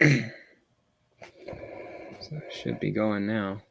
So it should be going now.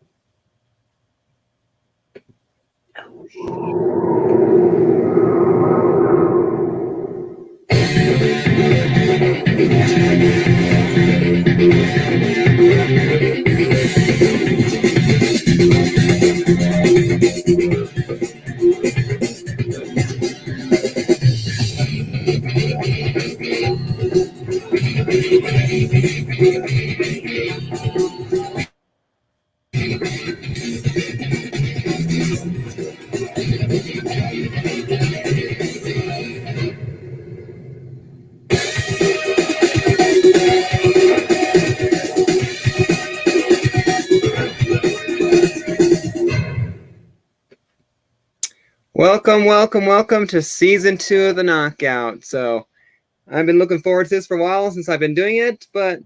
Welcome to season 2 of the Knockout. So I've been looking forward to this for a while since I've been doing it, but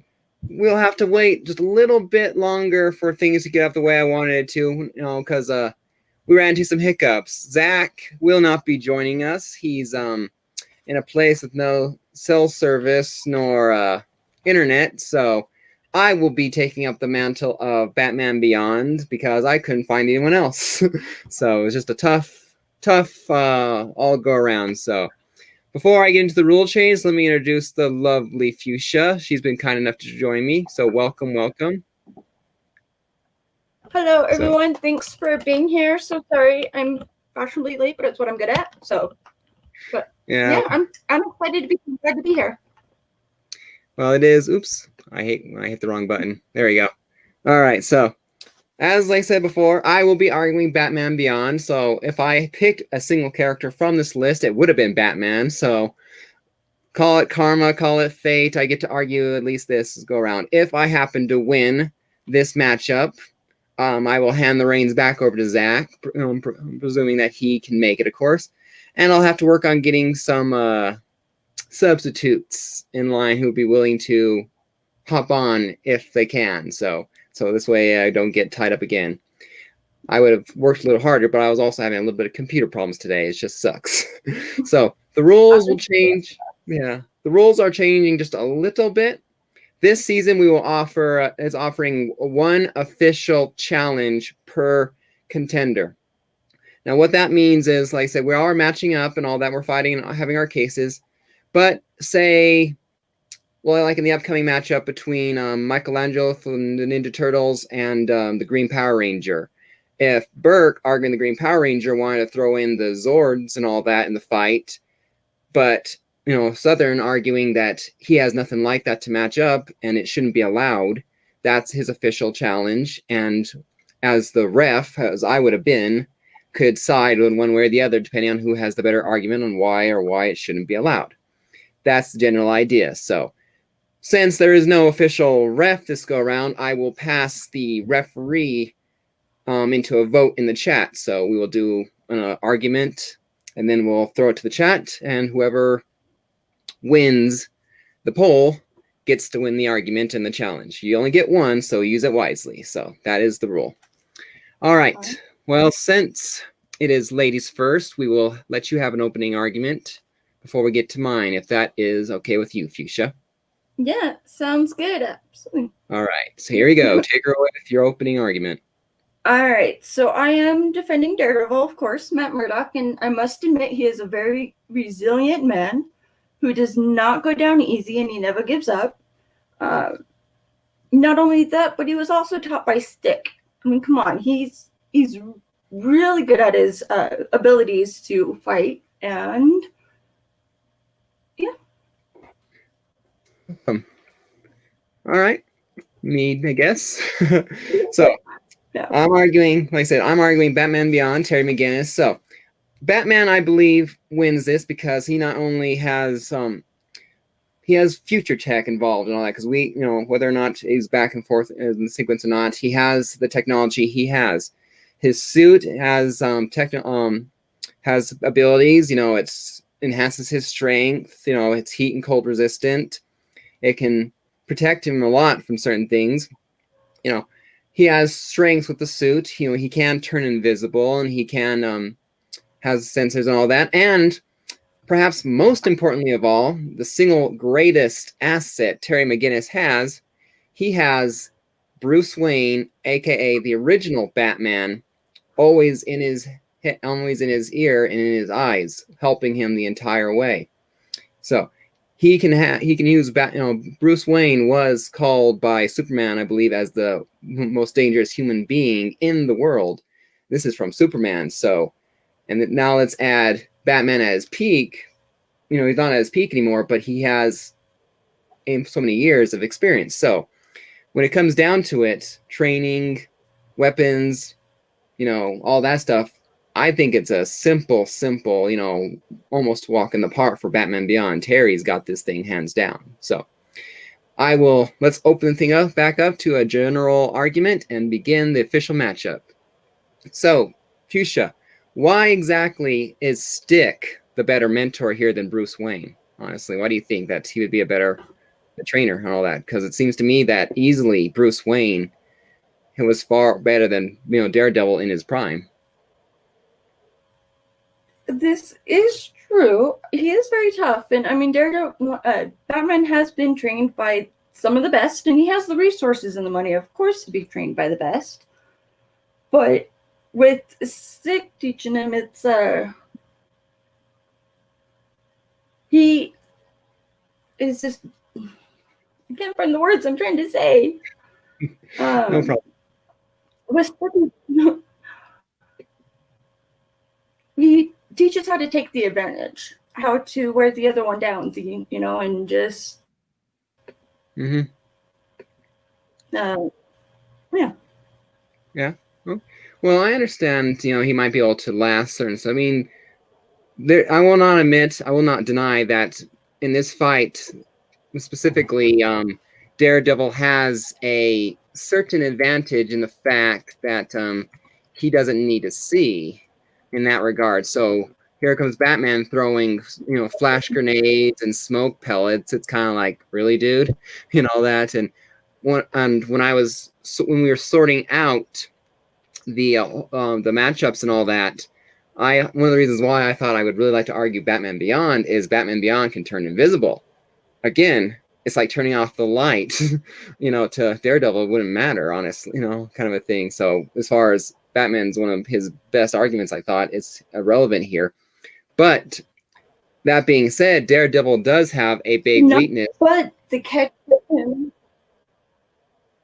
we'll have to wait just a little bit longer for things to get up the way I wanted it to, because we ran into some hiccups. Zach will not be joining us. He's in a place with no cell service nor internet, so I will be taking up the mantle of Batman Beyond because I couldn't find anyone else. So it was just a tough all go around. So before I get into the rule change, let me introduce the lovely Fuchsia. She's been kind enough to join me. So welcome. Hello, everyone. Thanks for being here. So sorry I'm fashionably late, but it's what I'm good at. So, but yeah, I'm excited to be here. Well, it is. Oops, I hit the wrong button. There we go. All right, so as I said before, I will be arguing Batman Beyond. So if I picked a single character from this list, it would have been Batman. So call it karma, call it fate. I get to argue at least this go around. If I happen to win this matchup, I will hand the reins back over to Zach, presuming that he can make it, of course. And I'll have to work on getting some substitutes in line who would be willing to hop on if they can. So this way I don't get tied up again. I would have worked a little harder, but I was also having a little bit of computer problems today. It just sucks. So the rules will change. Yeah, the rules are changing just a little bit. This season we will offering one official challenge per contender. Now what that means is, like I said, we are matching up and all that. We're fighting and having our cases. But say, well, like in the upcoming matchup between Michelangelo from the Ninja Turtles and the Green Power Ranger, if Burke, arguing the Green Power Ranger, wanted to throw in the Zords and all that in the fight, but Southern arguing that he has nothing like that to match up and it shouldn't be allowed, that's his official challenge. And as the ref, as I would have been, could side in one way or the other depending on who has the better argument on why it shouldn't be allowed. That's the general idea. So since there is no official ref this go around, I will pass the referee into a vote in the chat. So we will do an argument and then we'll throw it to the chat, and whoever wins the poll gets to win the argument and the challenge. You only get one, so use it wisely. So that is the rule. All right. Well, since it is ladies first, we will let you have an opening argument before we get to mine, if that is okay with you, Fuchsia. Yeah, sounds good. Absolutely. All right. So here we go. Take her away with your opening argument. All right. So I am defending Daredevil, of course, Matt Murdock, and I must admit he is a very resilient man who does not go down easy and he never gives up. Not only that, but he was also taught by Stick. I mean, come on, he's really good at his abilities to fight, and yeah. All right, me, I guess. So yeah. I'm arguing, like I said, Batman Beyond, Terry McGinnis. So Batman, I believe, wins this because he not only has he has future tech involved and all that, because we, whether or not he's back and forth in the sequence or not, he has the technology. He has his suit has has abilities. It's enhances his strength. It's heat and cold resistant. It can protect him a lot from certain things. He has strength with the suit. He can turn invisible, and he can has sensors and all that. And perhaps most importantly of all, the single greatest asset Terry McGinnis has he has Bruce Wayne, aka the original Batman, always in his ear and in his eyes, helping him the entire way. So he can use Bruce Wayne was called by Superman, I believe, as the most dangerous human being in the world. This is from Superman. So, and now let's add Batman at his peak. He's not at his peak anymore, but he has so many years of experience. So when it comes down to it, training, weapons, all that stuff, I think it's a simple, almost walk in the park for Batman Beyond. Terry's got this thing hands down. So let's open the thing back up to a general argument and begin the official matchup. So, Fuchsia, why exactly is Stick the better mentor here than Bruce Wayne? Honestly, why do you think that he would be a better trainer and all that? Because it seems to me that easily Bruce Wayne was far better than Daredevil in his prime. This is true. He is very tough, and I mean, Daredevil, Batman has been trained by some of the best, and he has the resources and the money, of course, to be trained by the best. But with Stick teaching him, it's he is just, I can't find the words I'm trying to say. No problem. With Stick, he teaches how to take the advantage, how to wear the other one down, and just yeah. Well, I understand. He might be able to last certain. So, I mean, I will not deny that in this fight, specifically, Daredevil has a certain advantage in the fact that he doesn't need to see in that regard. So here comes Batman throwing, flash grenades and smoke pellets. It's kind of like, really, dude, that. And when we were sorting out the matchups and all that, one of the reasons why I thought I would really like to argue Batman Beyond is Batman Beyond can turn invisible. Again, it's like turning off the light, to Daredevil, it wouldn't matter, honestly, kind of a thing. So as far as Batman's one of his best arguments, I thought it's irrelevant here. But that being said, Daredevil does have a big weakness. But the catch with him.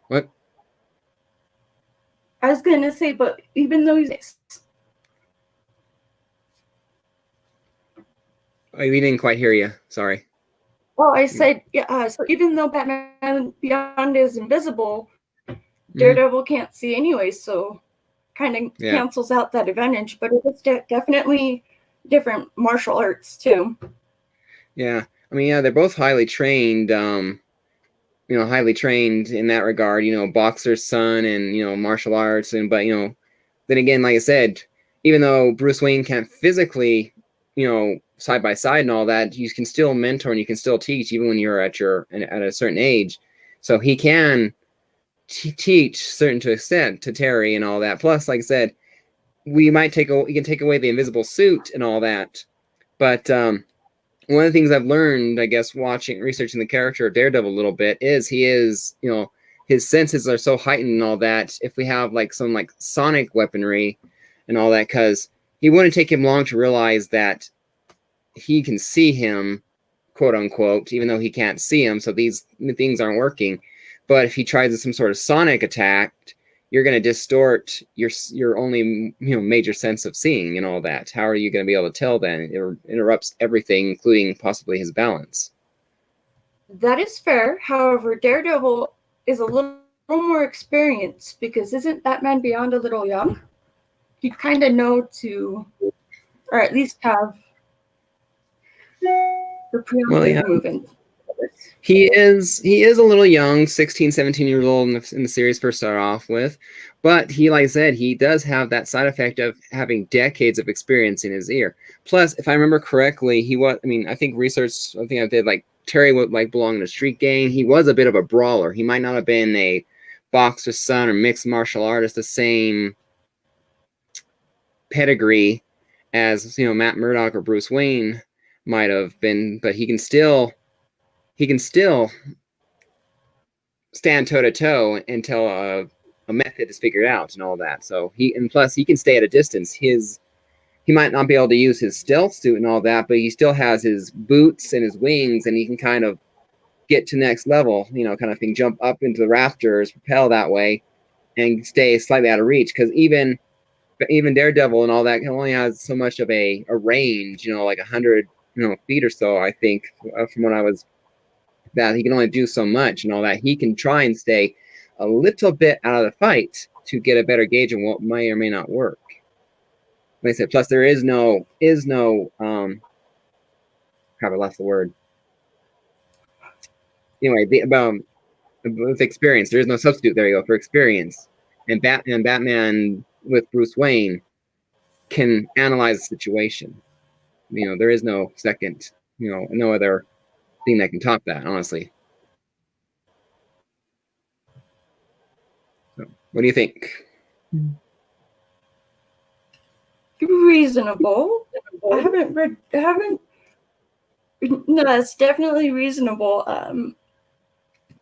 What? I was going to say, but even though he's... We didn't quite hear you. Sorry. Well, I said, yeah, so even though Batman Beyond is invisible, Daredevil can't see anyway, so kind of cancels out that advantage. But it is definitely different martial arts, too. Yeah. I mean, they're both highly trained, highly trained in that regard, boxer's son and, martial arts. But, then again, like I said, even though Bruce Wayne can't physically, side by side and all that, you can still mentor and you can still teach even when you're at a certain age. So he can teach certain to extent to Terry and all that. Plus, like I said, we can take away the invisible suit and all that. But one of the things I've learned, I guess, researching the character of Daredevil a little bit, is his senses are so heightened and all that. If we have some sonic weaponry and all that, because he wouldn't take him long to realize that he can see him, quote unquote, even though he can't see him. So these things aren't working. But if he tries some sort of sonic attack, you're going to distort your only major sense of seeing and all that. How are you going to be able to tell then? It interrupts everything, including possibly his balance. That is fair. However, Daredevil is a little more experienced, because isn't Batman Beyond a little young? He'd kind of know to, or at least have the preemptive moving. He is a little young, 16, 17 years old in the series first start off with. But he, like I said, he does have that side effect of having decades of experience in his ear. Plus, if I remember correctly, I think I did, Terry would belong in a street gang. He was a bit of a brawler. He might not have been a boxer's son or mixed martial artist, the same pedigree as Matt Murdock or Bruce Wayne might have been, but he can still stand toe to toe until a method is figured out and all that. So plus he can stay at a distance. He might not be able to use his stealth suit and all that, but he still has his boots and his wings, and he can kind of get to next level, kind of thing, jump up into the rafters, propel that way, and stay slightly out of reach. Because even Daredevil and all that only has so much of a range, like 100 feet or so, I think, from when I was, that he can only do so much and all that. He can try and stay a little bit out of the fight to get a better gauge on what may or may not work. Like I said, plus there is no crap, I lost the word. Anyway, with experience, there is no substitute. There you go, for experience. And Batman with Bruce Wayne can analyze the situation. There is no second, no other thing that can top that, honestly. So, what do you think? Reasonable. I haven't. No, it's definitely reasonable.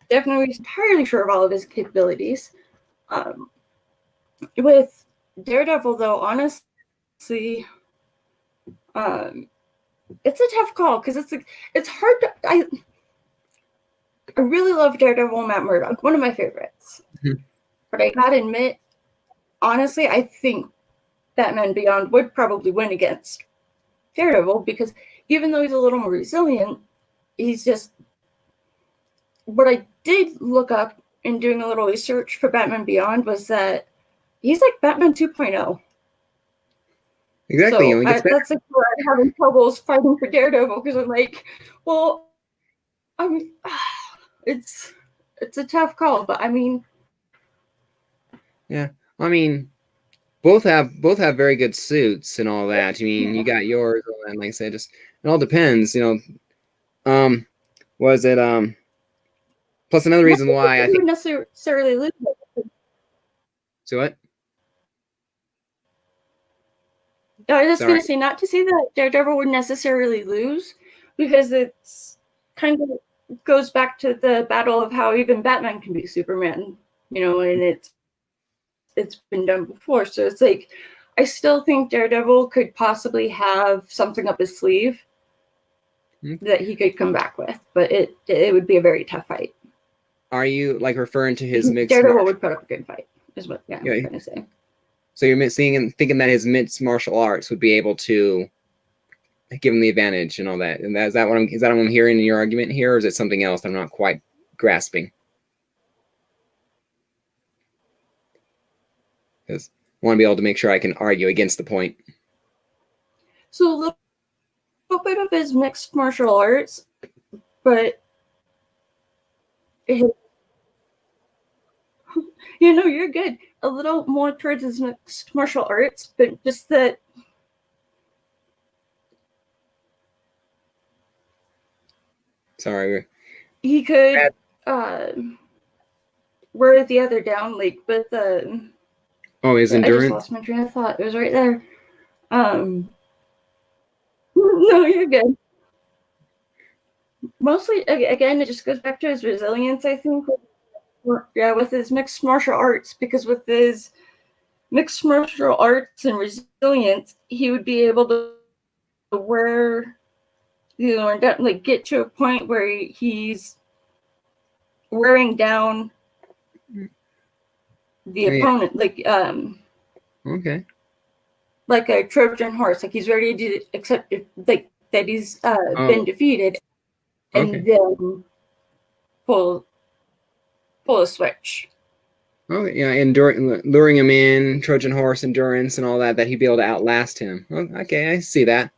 Definitely entirely sure of all of his capabilities. With Daredevil, though, honestly, it's a tough call because it's hard to. I really love Daredevil, Matt Murdock, one of my favorites. Mm-hmm. But I gotta admit, honestly, I think Batman Beyond would probably win against Daredevil because even though he's a little more resilient, he's just. What I did look up in doing a little research for Batman Beyond was that he's like Batman 2.0. Exactly. So that's like where I'm having troubles fighting for Daredevil because I'm like, well, I mean, it's a tough call, but I mean, yeah, I mean, both have very good suits and all that. I mean, you got yours, and like I said, just it all depends, Was it plus another reason why I think necessarily lose. So what? I was just going to say, not to say that Daredevil would necessarily lose, because it's kind of goes back to the battle of how even Batman can be Superman, and it's been done before. So it's like, I still think Daredevil could possibly have something up his sleeve that he could come back with, but it would be a very tough fight. Are you like referring to his mixed? Daredevil would put up a good fight, is what I'm trying to say. So you're thinking that his mixed martial arts would be able to give him the advantage and all that. And is that what I'm hearing in your argument here, or is it something else I'm not quite grasping? Because I want to be able to make sure I can argue against the point. So a little bit of his mixed martial arts, but you're good. A little more towards his mixed martial arts, but just that. Sorry. He could wear the other down, like with the. Oh, his endurance. I just lost my train of thought. It was right there. No, you're good. Mostly, again, it just goes back to his resilience, I think. With his mixed martial arts, because with his mixed martial arts and resilience, he would be able to wear, like get to a point where he's wearing down the opponent, like okay, like a Trojan horse, like he's ready to accept like that he's been defeated, and then pull a switch. Oh yeah, luring him in, Trojan horse endurance and all that he'd be able to outlast him. Oh, okay, I see that.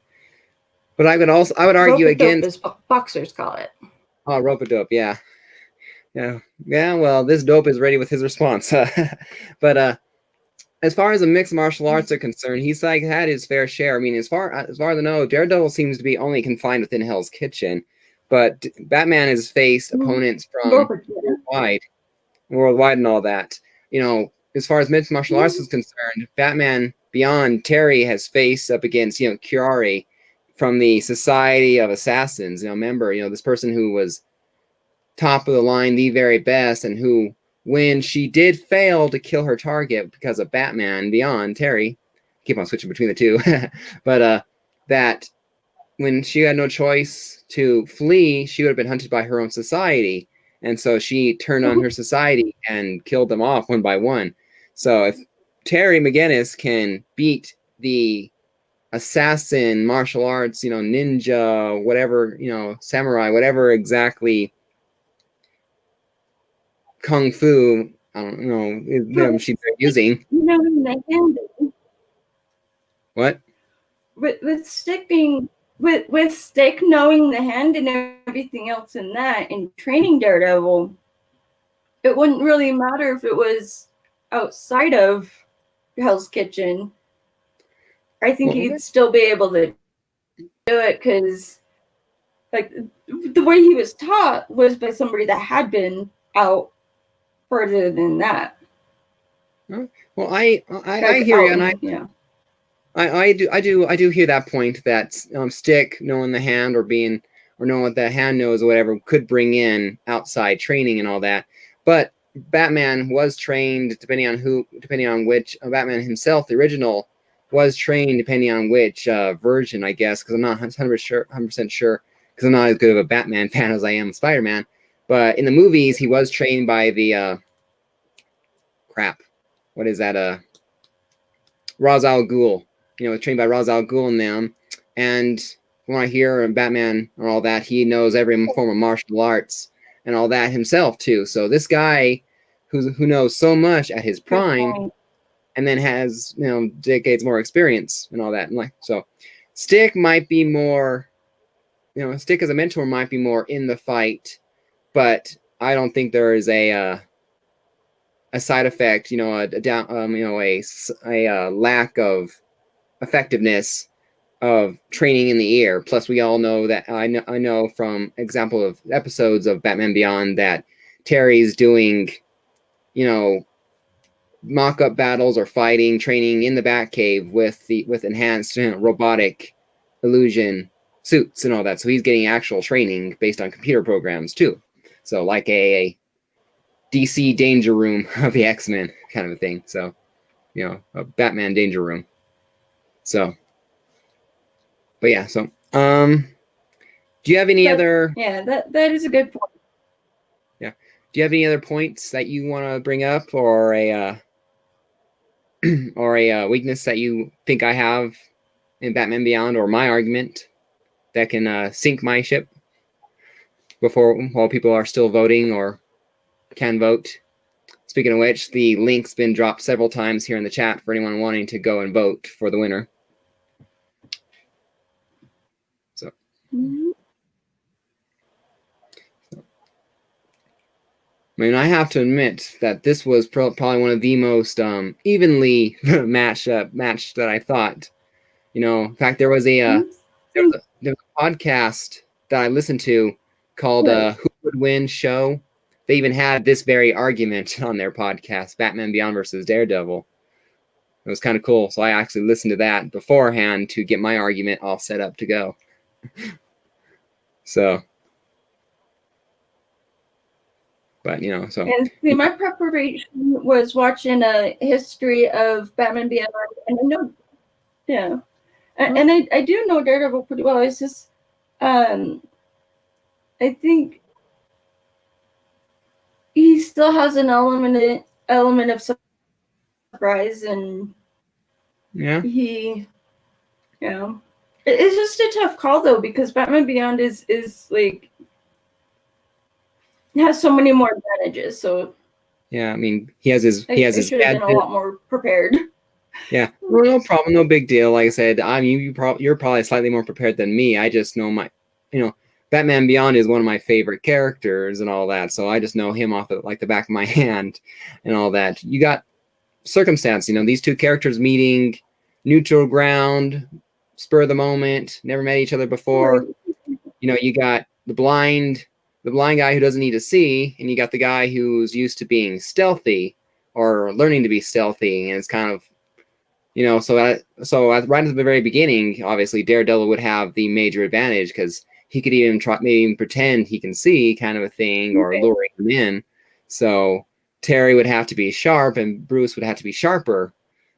But I would argue against, as boxers call it. Oh, rope-a-dope, yeah. Well, this dope is ready with his response. But as far as the mixed martial arts are concerned, he's like had his fair share. I mean, as far as I know, Daredevil seems to be only confined within Hell's Kitchen, but Batman has faced opponents from worldwide and all that. As far as mixed martial arts is concerned, Batman Beyond, Terry has faced up against Curari from the Society of Assassins. Remember, this person who was top of the line, the very best, and who, when she did fail to kill her target because of Batman Beyond, Terry, keep on switching between the two, but that when she had no choice to flee, she would have been hunted by her own society. And so she turned on her society and killed them off one by one. So if Terry McGinnis can beat the assassin, martial arts, ninja, whatever, samurai, whatever exactly kung fu, I don't know, she's using. The hand. What? With Stick being with Stick knowing the hand and everything else in that, and training Daredevil, it wouldn't really matter if it was outside of Hell's Kitchen. I think he'd still be able to do it because, like, the way he was taught was by somebody that had been out further than that. Well, I hear you, and I do hear that point that Stick knowing the hand or knowing what the hand knows or whatever could bring in outside training and all that. But Batman was trained depending on which Batman himself, the original, was trained depending on which version, I guess, because I'm not 100% sure because I'm not as good of a Batman fan as I am Spider-Man. But in the movies, he was trained by the what is that? Ra's al Ghul. Trained by Ra's al Ghul and them. And when I hear Batman or all that, he knows every form of martial arts and all that himself too. So this guy who knows so much at his prime and then has decades more experience and all that. And so Stick might be more, Stick as a mentor might be more in the fight, but I don't think there is a side effect, a lack of effectiveness of training in the air. Plus, we all know that I know from example of episodes of Batman Beyond that Terry's doing, mock-up battles or fighting training in the Batcave with enhanced robotic illusion suits and all that. So he's getting actual training based on computer programs too. So like a DC Danger Room of the X-Men kind of a thing. So, a Batman Danger Room. So, but yeah, so, do you have any other... Yeah, that is a good point. Yeah. Do you have any other points that you want to bring up or a weakness that you think I have in Batman Beyond or my argument that can sink my ship while people are still voting or can vote? Speaking of which, the link's been dropped several times here in the chat for anyone wanting to go and vote for the winner. So, I have to admit that this was probably one of the most evenly matched that I thought. In fact, there was a podcast that I listened to called Who Would Win Show. They even had this very argument on their podcast, Batman Beyond versus Daredevil. It was kind of cool. So I actually listened to that beforehand to get my argument all set up to go. So, but so. And see, my preparation was watching a history of Batman Beyond, and I know, and I do know Daredevil pretty well. It's just, I think he still has an element of surprise, and it's just a tough call though, because Batman Beyond is like has so many more advantages. So he has his should have been a lot more prepared. Yeah, well, no problem, no big deal. Like I said, you're probably slightly more prepared than me. I just know Batman Beyond is one of my favorite characters and all that, so I just know him off the back of my hand and all that. You got circumstance, these two characters meeting, neutral ground, spur of the moment, never met each other before. You got the blind guy who doesn't need to see, and you got the guy who's used to being stealthy or learning to be stealthy, and it's kind of so right at the very beginning, obviously Daredevil would have the major advantage because he could even try, maybe even pretend he can see, kind of a thing, or luring him in. So Terry would have to be sharp, and Bruce would have to be sharper,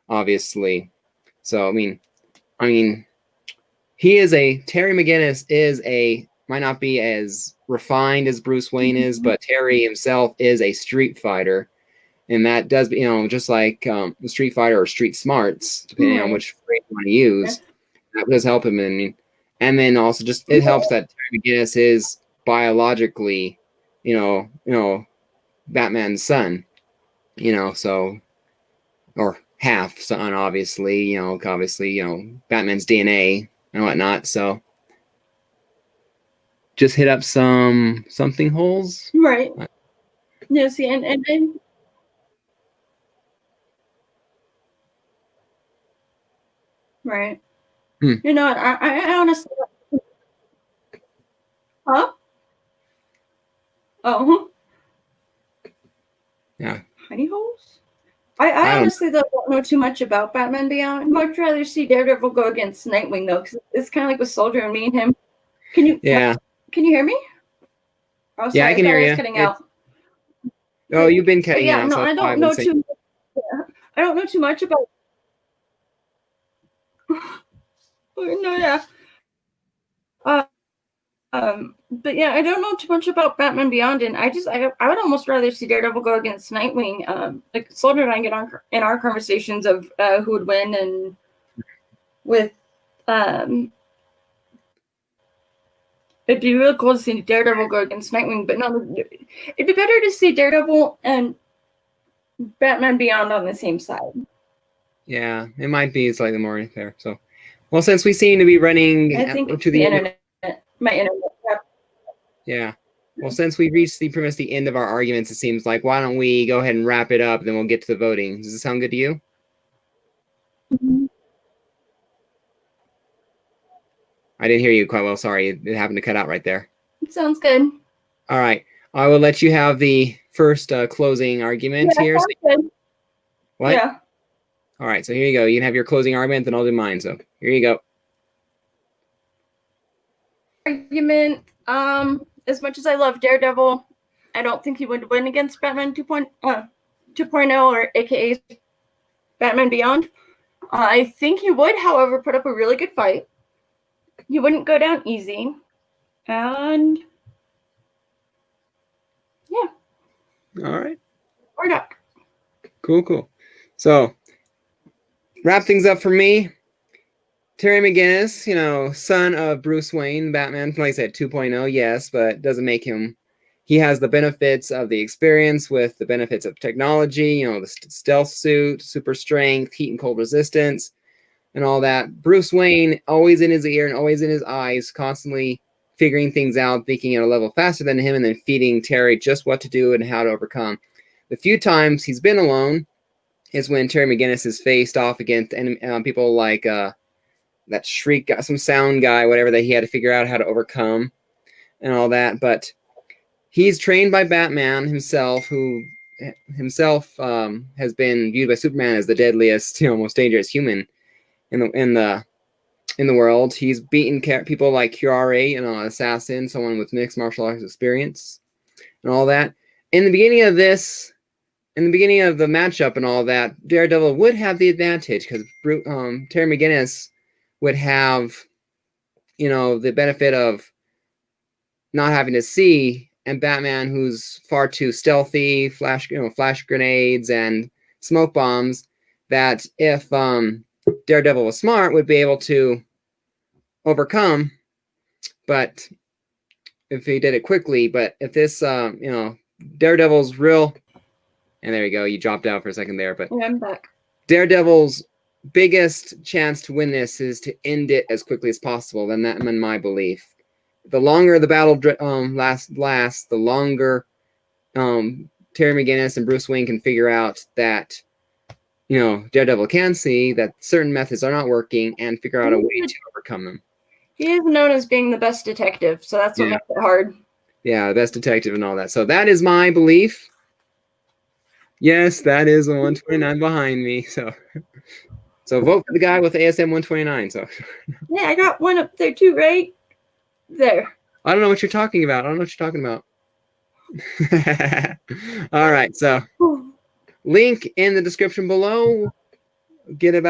obviously. So I mean, Terry McGinnis might not be as refined as Bruce Wayne is, but Terry himself is a street fighter. And that does, just like the Street Fighter or Street Smarts, depending on which phrase you want to use, that does help him. And then also just it helps that Terry McGinnis is biologically, Batman's son, so, or half son, obviously, Batman's DNA and whatnot. So just hit up something holes. Right. Yeah, see, and right. You know, I honestly, huh? Oh, yeah. Hidey holes? I honestly don't know too much about Batman Beyond. I'd much rather see Daredevil go against Nightwing though, because it's kind of like with Soldier and me and him. Can you hear me? Oh, sorry, yeah, I can hear you. Cutting out. Oh, you've been cutting out. No, so I don't know too. I don't know too much about. No, yeah. But yeah, I don't know too much about Batman Beyond, and I would almost rather see Daredevil go against Nightwing. Like Soldier and I get on in our conversations of who would win, and with it'd be really cool to see Daredevil go against Nightwing, but no, it'd be better to see Daredevil and Batman Beyond on the same side. Yeah, it might be slightly more fair. So, well, since we seem to be running I think to the internet, my internet. Yeah. Well, since we reached pretty much the end of our arguments, it seems like why don't we go ahead and wrap it up, then we'll get to the voting. Does this sound good to you? Mm-hmm. I didn't hear you quite well. Sorry, it happened to cut out right there. It sounds good. All right, I will let you have the first closing argument here. Good. What? Yeah. All right, so here you go. You can have your closing argument, then I'll do mine. So here you go. Argument. As much as I love Daredevil, I don't think he would win against Batman 2.0 or AKA Batman Beyond. I think he would, however, put up a really good fight. He wouldn't go down easy. And yeah. All right. Or not. Cool. So wrap things up for me. Terry McGinnis, son of Bruce Wayne, Batman, like I said, 2.0, yes, but doesn't make him. He has the benefits of the experience with the benefits of technology, the stealth suit, super strength, heat and cold resistance, and all that. Bruce Wayne, always in his ear and always in his eyes, constantly figuring things out, thinking at a level faster than him, and then feeding Terry just what to do and how to overcome. The few times he's been alone is when Terry McGinnis has faced off against people like that Shriek guy, some sound guy, whatever, that he had to figure out how to overcome and all that. But he's trained by Batman himself, who himself has been viewed by Superman as the deadliest, most dangerous human in the world. He's beaten people like Curare, an assassin, someone with mixed martial arts experience and all that. In the beginning of the matchup and all that, Daredevil would have the advantage because Terry McGinnis would have, the benefit of not having to see, and Batman, who's far too stealthy, flash grenades and smoke bombs, that if Daredevil was smart, would be able to overcome, but if he did it quickly. But if this, Daredevil's real, and there you go, you dropped out for a second there, but I'm back. Daredevil's biggest chance to win this is to end it as quickly as possible. Then that, in my belief, the longer the battle lasts, the longer Terry McGinnis and Bruce Wayne can figure out that Daredevil can see that certain methods are not working and figure out a way to overcome them. He is known as being the best detective, so that's what makes it hard. Yeah, the best detective and all that. So that is my belief. Yes, that is a 129 behind me. So vote for the guy with ASM 129. So yeah, I got one up there too, right there. I don't know what you're talking about. All right, so link in the description below. Get a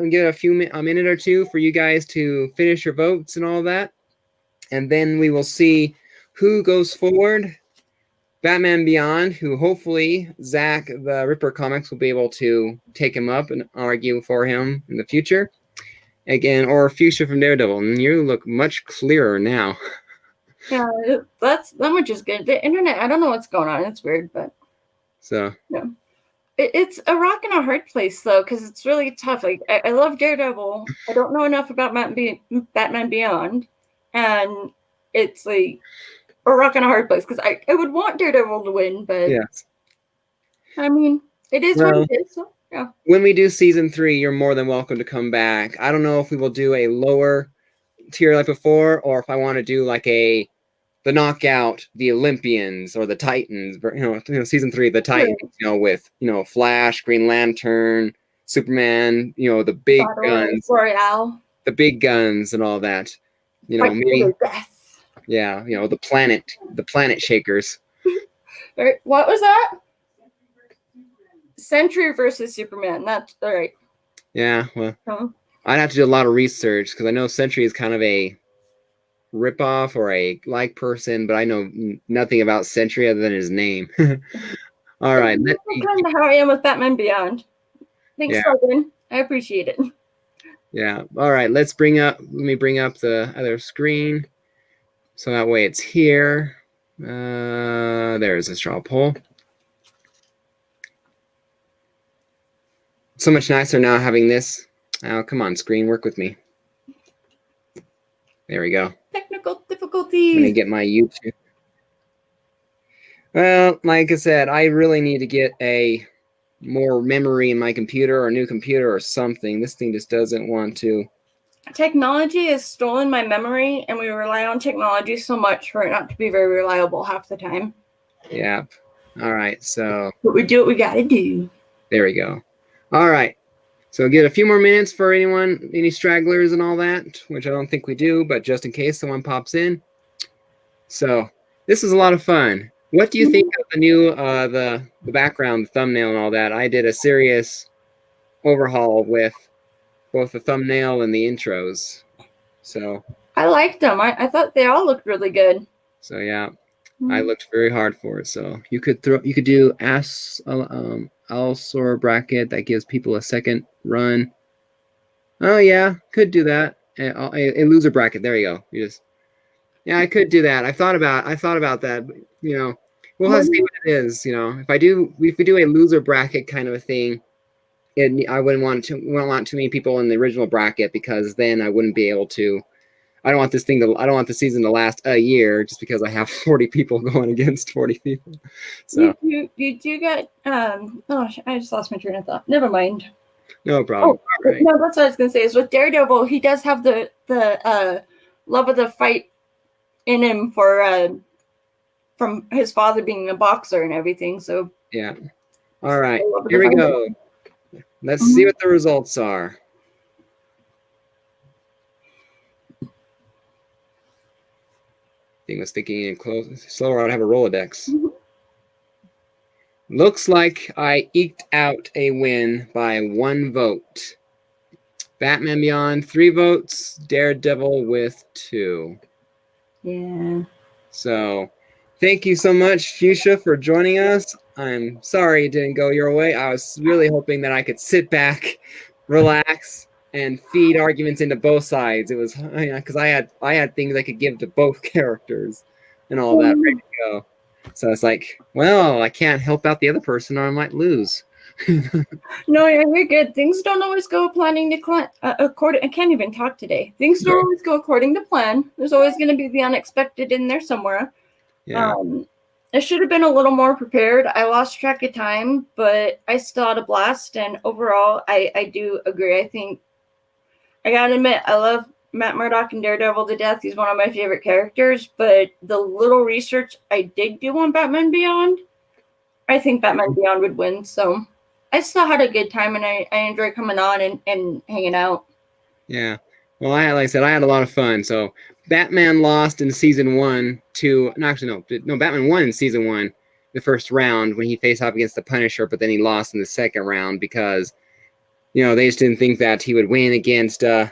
minute or two for you guys to finish your votes and all that, and then we will see who goes forward. Batman Beyond, who hopefully Zach the Ripper Comics will be able to take him up and argue for him in the future. Again, or Fuchsia from Daredevil. And you look much clearer now. Yeah, that much is good. The internet, I don't know what's going on. It's weird, but so yeah. It's a rock and a hard place though, because it's really tough. Like I love Daredevil. I don't know enough about Batman Beyond, and it's like a rock and a hard place because I would want Daredevil to win, but yes, I mean it is what it is. So yeah. When we do season 3, you're more than welcome to come back. I don't know if we will do a lower tier like before, or if I want to do like the knockout, the Olympians or the Titans, season 3, the Titans, with Flash, Green Lantern, Superman, the big guns, Royale, the big guns, and all that. Maybe, yeah, the planet shakers. What was that? Sentry versus Superman. That's all right. Yeah, well, I'd have to do a lot of research because I know Sentry is kind of a ripoff or a like person, but I know nothing about Sentry other than his name. All right. That's kind of how I am with Batman Beyond. Thanks, Logan. I appreciate it. Yeah. All right. Let me bring up the other screen. So that way it's here. There's a straw poll. So much nicer now having this. Oh, come on, screen, work with me. There we go. Technical difficulties. Let me get my YouTube. Well, like I said, I really need to get a more memory in my computer or a new computer or something. This thing just doesn't want to. Technology has stolen my memory, and we rely on technology so much for it not to be very reliable half the time. Yep. All right, so. But we do what we gotta do. There we go. All right. So get a few more minutes for any stragglers and all that, which I don't think we do, but just in case someone pops in. So this is a lot of fun. What do you think of the new, the background, the thumbnail and all that? I did a serious overhaul with both the thumbnail and the intros. So I liked them. I thought they all looked really good. So yeah, I looked very hard for it. So you could do Alsor bracket that gives people a second run. Oh yeah, could do that. A loser bracket. There you go. I could do that. I thought about that. But, we'll have to see what it is. If we do a loser bracket kind of a thing, I wouldn't want too many people in the original bracket because then I wouldn't be able to. I don't want the season to last a year just because I have 40 people going against 40 people. So you get oh, I just lost my train of thought. Never mind. No problem. Right. No, that's what I was gonna say. Is with Daredevil, he does have the love of the fight in him from his father being a boxer and everything. So yeah. All right. Here we go. Let's see what the results are. Thing was thinking and close slower. I'd have a Rolodex. Looks like I eked out a win by 1 vote. Batman Beyond 3 votes. Daredevil with 2. Yeah. So, thank you so much, Fuchsia, for joining us. I'm sorry it didn't go your way. I was really hoping that I could sit back, relax, and feed arguments into both sides. It was because I had things I could give to both characters and all that ready to go. So it's like, well, I can't help out the other person or I might lose. No, you're good. Things don't always go according. I can't even talk today. Things don't always go according to plan. There's always going to be the unexpected in there somewhere. Yeah. I should have been a little more prepared. I lost track of time, but I still had a blast. And overall, I do agree. I think I gotta admit, I love Matt Murdock and Daredevil to death. He's one of my favorite characters. But the little research I did do on Batman Beyond, I think Batman Beyond would win. So I still had a good time, and I enjoy coming on and hanging out. Yeah. Well, like I said, I had a lot of fun. So Batman lost in season 1 to no, actually no, Batman won in season 1, the first round when he faced off against the Punisher, but then he lost in the second round because they just didn't think that he would win against they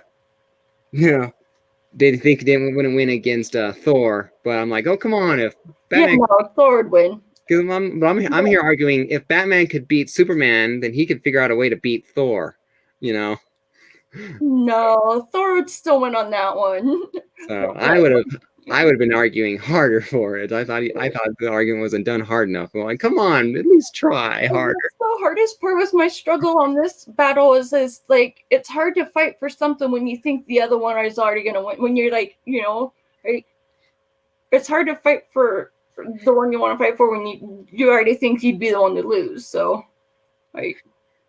think he wouldn't win against Thor. But I'm like, oh come on, if Yeah, Batman, no, Thor would win. because I'm here arguing if Batman could beat Superman, then he could figure out a way to beat Thor. No, Thor would still win on that one. So I would have been arguing harder for it. I thought the argument wasn't done hard enough. I'm like, come on, at least try harder. That's the hardest part with my struggle on this battle is like it's hard to fight for something when you think the other one is already gonna win. When you're like, like, it's hard to fight for the one you want to fight for when you already think you'd be the one to lose. So, like,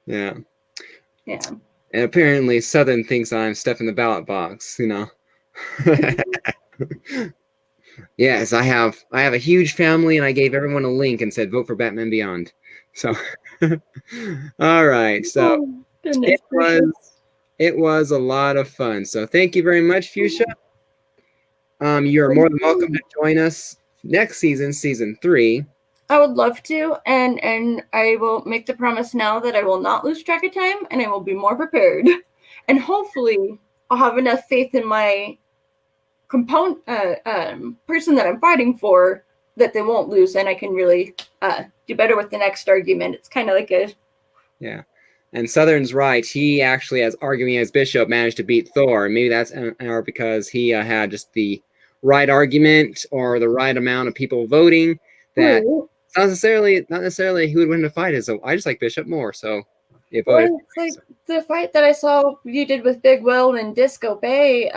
yeah. Yeah. And apparently Southern thinks I'm stuffing the ballot box, Yes, I have a huge family and I gave everyone a link and said vote for Batman Beyond. So all right. So it was a lot of fun. So thank you very much, Fuchsia. You're more than welcome to join us next season, season 3. I would love to, and I will make the promise now that I will not lose track of time, and I will be more prepared, and hopefully I'll have enough faith in my person that I'm fighting for that they won't lose, and I can really do better with the next argument. It's kind of like yeah. And Southern's right. He actually, as arguing as Bishop, managed to beat Thor. Maybe that's because he had just the right argument or the right amount of people voting that. Not necessarily who would win the fight is. So I just like Bishop more. So it's like the fight that I saw you did with Big Will and Disco Bay.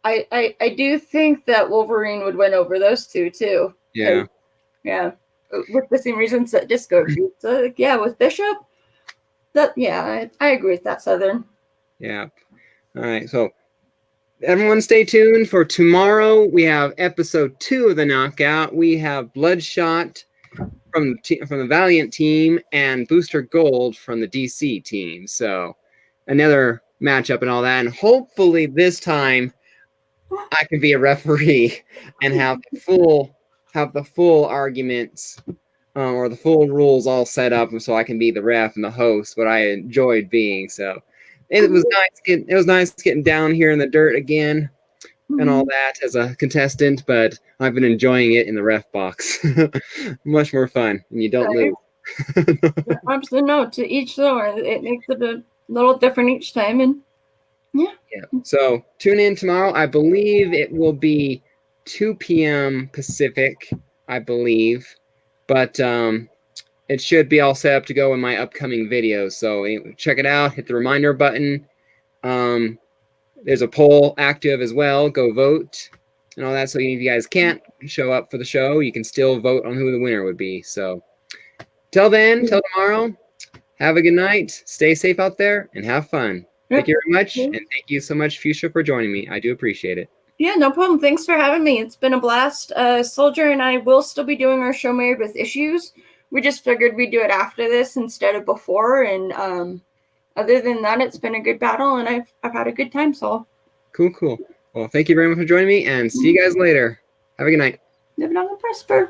I do think that Wolverine would win over those two too. Yeah. Yeah. With the same reasons that Disco. So, yeah, with Bishop. I agree with that, Southern. Yeah. All right. So everyone stay tuned for tomorrow. We have episode 2 of the Knockout. We have Bloodshot from the Valiant team and Booster Gold from the DC team. So another matchup and all that. And hopefully this time I can be a referee and have the full arguments or the full rules all set up so I can be the ref and the host, what I enjoyed being. So it was nice getting down here in the dirt again and all that as a contestant, but I've been enjoying it in the ref box. Much more fun, and you don't lose. Absolutely, no. To each their own. It makes it a little different each time, and yeah. So tune in tomorrow. I believe it will be 2 p.m. Pacific, I believe, but it should be all set up to go in my upcoming videos. So check it out. Hit the reminder button. There's a poll active as well. Go vote and all that. So if you guys can't show up for the show, you can still vote on who the winner would be. So till tomorrow, have a good night. Stay safe out there and have fun. Thank you very much. And thank you so much, Fuchsia, for joining me. I do appreciate it. Yeah, no problem. Thanks for having me. It's been a blast. Soldier and I will still be doing our show Married with Issues. We just figured we'd do it after this instead of before. And other than that, it's been a good battle, and I've had a good time, Saul. Cool. Well, thank you very much for joining me, and see you guys later. Have a good night. Live long and prosper.